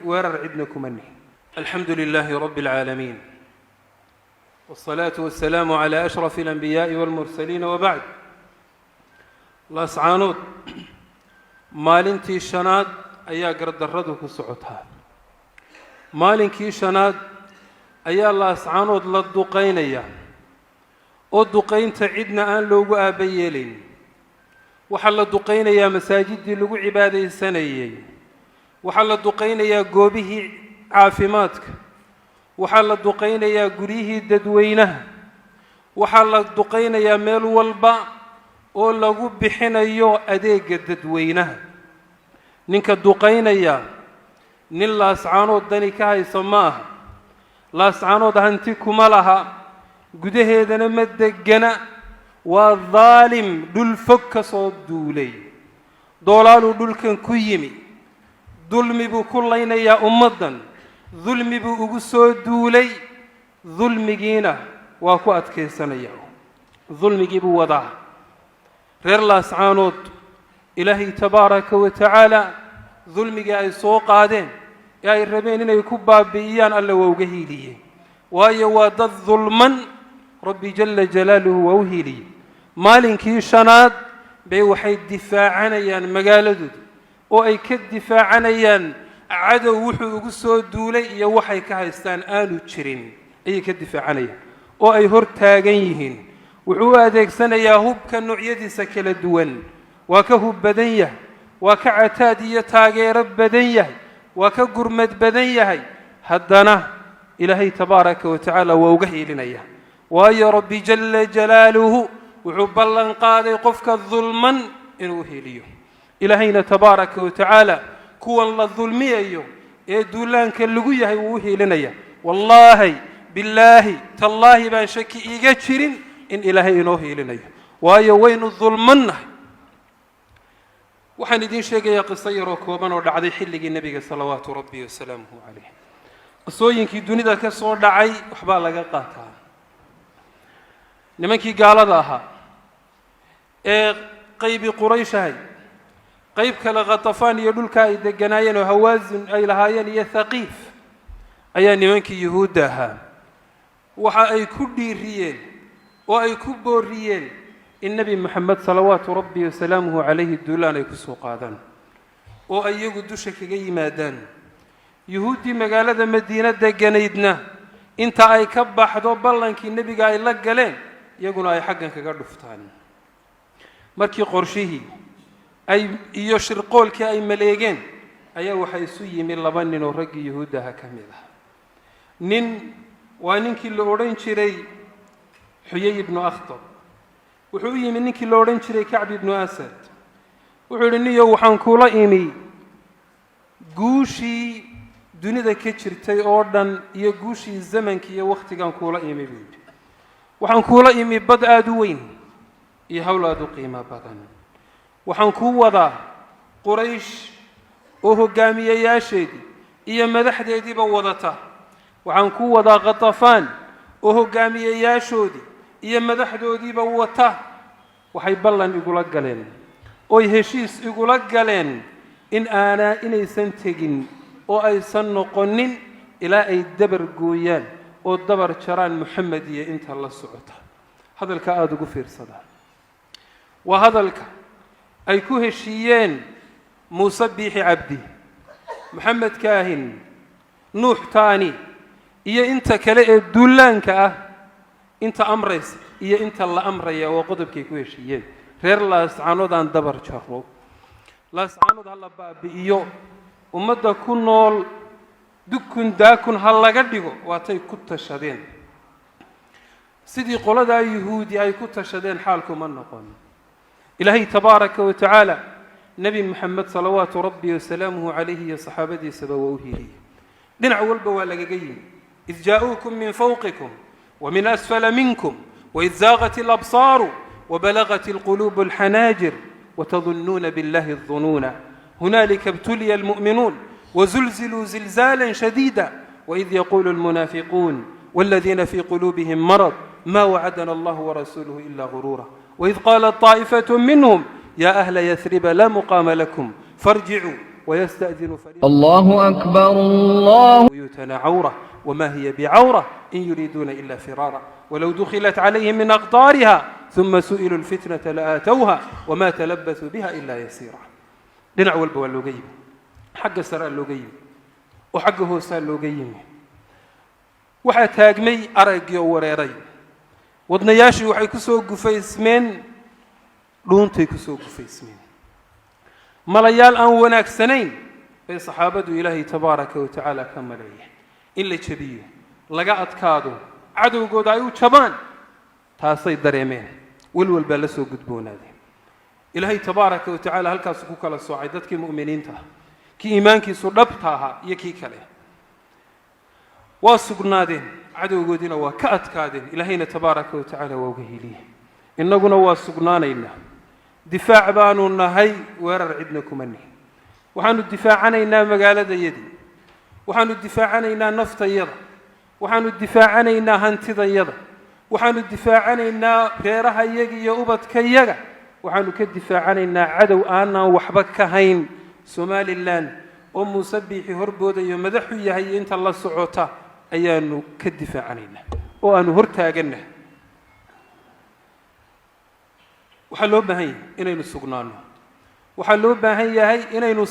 weerar cidna kuma nihin. alxamdu lilaahi rabbi alcaalamiin wاsalaatu wasalaamu calaa ashrafi alanbiyaa'i wاlmursaliina wabacd. laascaanood maalintii shanaad ayaa gardarradu ku socotaa. maalinkii shanaad ayaa laascaanood la duqaynaya oo duqaynta cidna aan loogu aaba yeelayn. waxaa la duqaynayaa masaajiddii lagu cibaadaysanayey, waxaa la duqaynayaa goobihii caafimaadka, waxaa la duqaynayaa guryihii dadweynaha, waxaa la duqaynayaa meel walba oo lagu bixinayo adeega dadweynaha. ninka duqaynaya nin laascaanood dani ka haysa ma aha. laascaanood hanti kuma laha, gudaheedana ma degana. waa daalim dhul fog ka soo duulay. doolaaluu dhulkan ku yimi, dulmi buu ku laynayaa ummaddan, dulmi buu ugu soo duulay, dulmigiina waa ku adkaysanaya. dulmigii buu wadaa. reer laascaanood ilaahay tabaaraka wa tacaala dulmigii ay soo qaadeen ee ay rabeen inay ku baabi'iyaan alla waa uga hiiliyey. waayo waa dad dulman, rabbi jala jalaaluhu waa u hiiliyey. maalinkii shanaad bay waxay difaacanayaan magaaladooda oo ay ka difaacanayaan cadow wuxuu ugu soo duulay iyo waxay ka haystaan aanu jirin ayay ka difaacanayaan oo ay hor taagan yihiin. wuxuu u adeegsanayaa hubka noocyadiisa kala duwan. waa ka hub badan yahay, waa ka cataad iyo taageero badan yahay, waa ka gurmad badan yahay. haddana ilaahay tabaaraka wa tacaala waa uga hiilinaya. waayo rabbi jala jalaaluhu wuxuu ballan qaaday qofka dulman inuu hiiliyo. ilaahayna tabaaraka wa tacaala kuwan la dulmiyayo ee duulaanka lagu yahay wuu u hiilinaya. wallaahi billaahi tallaahi baan shaki iiga jirin in ilaahay inoo hiilinayo, waayo waynu dulmannahay. waxaan idiin sheegayaa qiso yaroo kooban oo dhacday xilligii nebiga salawaatu rabbi wasalaamuhu calayh. qisooyinkii dunida ka soo dhacay waxbaa laga qaataa. nimankii gaalada ahaa ee qaybi quraysh ahay, qayb kale khatafaan iyo dhulka ay deganaayeen oo hawaasin ay lahaayeen iyo thaqiif, ayaa nimankii yuhuudda ahaa waxa ay ku dhiiriyeen oo ay ku booriyeen in nebi moxamed salawaatu rabbi wasalaamuhu calayhi duulaan ay ku soo qaadaan oo ay iyagu dusha kaga yimaadaan. yuhuuddii magaalada madiina deganaydna inta ay ka baxdo ballankii nebiga ay la galeen, iyaguna ay xaggan kaga dhuftaan. markii qorshihii ay iyo shirqoolkii ay maleegeen ayaa waxaa isu yimi laba nin oo raggii yuhuuddaha ka mid ah. nin waa ninkii la odhan jiray xuyay ibnu akhtab. wuxuu u yimi ninkii la odhan jiray kacb ibnu asad. wuxuu yidhi niyow waxaan kuula imi guushii dunida ka jirtay oo dhan iyo guushii zamanka iyo wakhtigan kuula imi buu yidhi. waxaan kuula imi bad aada u weyn iyo hawl aada u qiimo badan. waxaan kuu wadaa quraysh oo hoggaamiyeyaasheedii iyo madaxdeediiba wadata. waxaan kuu wadaa khatafaan oo hoggaamiyeyaashoodii iyo madaxdoodiiba wata. waxay ballan igula galeen oy heshiis igula galeen inaysan tegin oo aysan noqonin ilaa ay dabar gooyaan oo dabar jaraan moxamed iyo inta la socota. hadalka aada ugu fiirsada. waa hadalka ay ku heshiiyeen muuse biixi cabdi, moxamed kaahin, nuux taani iyo inta kale ee duulaanka ah. inta amraysa iyo inta la amraya waa qodobkay ku heshiiyeen. reer laascaanood aan dabar jaro, laascaanood ha la baabi'iyo, ummadda ku nool dukun daakun ha laga dhigo, waatay ku tashadeen. sidii qoladaa yuhuudi ay ku tashadeen xaalkuma noqon. ilaahay tabaaraka wa tacaala nebi moxamed salawaatu rabbi wasalaamuhu calayhi iyo saxaabadiisaba waa u hiiliyey. dhinac walba waa lagaga yimi. id jaa'uukum min fawqikum ومن أسفل منكم وإذ زاغت الأبصار وبلغت القلوب الحناجر وتظنون بالله الظنون هنالك ابتلي المؤمنون وزلزلوا زلزالا شديدا وإذ يقول المنافقون والذين في قلوبهم مرض ما وعدنا الله ورسوله إلا غرورا وإذ قالت طائفة منهم يا أهل يثرب لا مقام لكم فارجعوا ويستأذن فريق الله أكبر الله بيوتنا عورة وما هي بعورة إن يريدون إلا فرارا ولو دخلت عليهم من أقطارها ثم سئلوا الفتنة لآتوها وما تلبثوا بها إلا يسيرا. dhinac walba waa looga yimi, xagga sare looga yimi oo xagga hoose looga yimi. waxaa taagmay araggii oo wareeray, wadnayaashii waxay ku soo gufaysmeen, dhuuntay ku soo gufaysmeen. malayaal aan wanaagsanayn bay saxaabadu ilaahay tabaaraka wa tacaala ka maleeyeen in la jabiyo, laga adkaado, cadowgooda ay u jabaan. taasay dareemeen, walwal baa la soo gudboonaaday. ilaahay tabaaraka wa tacaala halkaas ku kala soocay dadkii mu'miniinta ah, kii iimaankiisu dhabta ahaa iyo kii kale. waa sugnaadeen, cadowgoodiina waa ka adkaadeen. ilaahayna tabaaraka wa tacaala waa uga heliyey. innaguna waa sugnaanaynaa, difaac baanu nahay, weerar cidna kuma nihin. waxaanu difaacanaynaa magaaladayadii, waxaanu difaacanaynaa naftayada, waxaanu difaacanaynaa hantidayada, waxaanu difaacanaynaa reerahayaga iyo ubadkayaga, waxaanu ka difaacanaynaa cadow aanaan waxba ka hayn. somalilan oo muuse biixi horboodayo madaxu yahay inta la socota ayaanu ka difaacanaynaa oo aanu hortaaganna. waxaa loo baahan yahay inaynu sugnaano, waxaa loo baahan yahay inaynu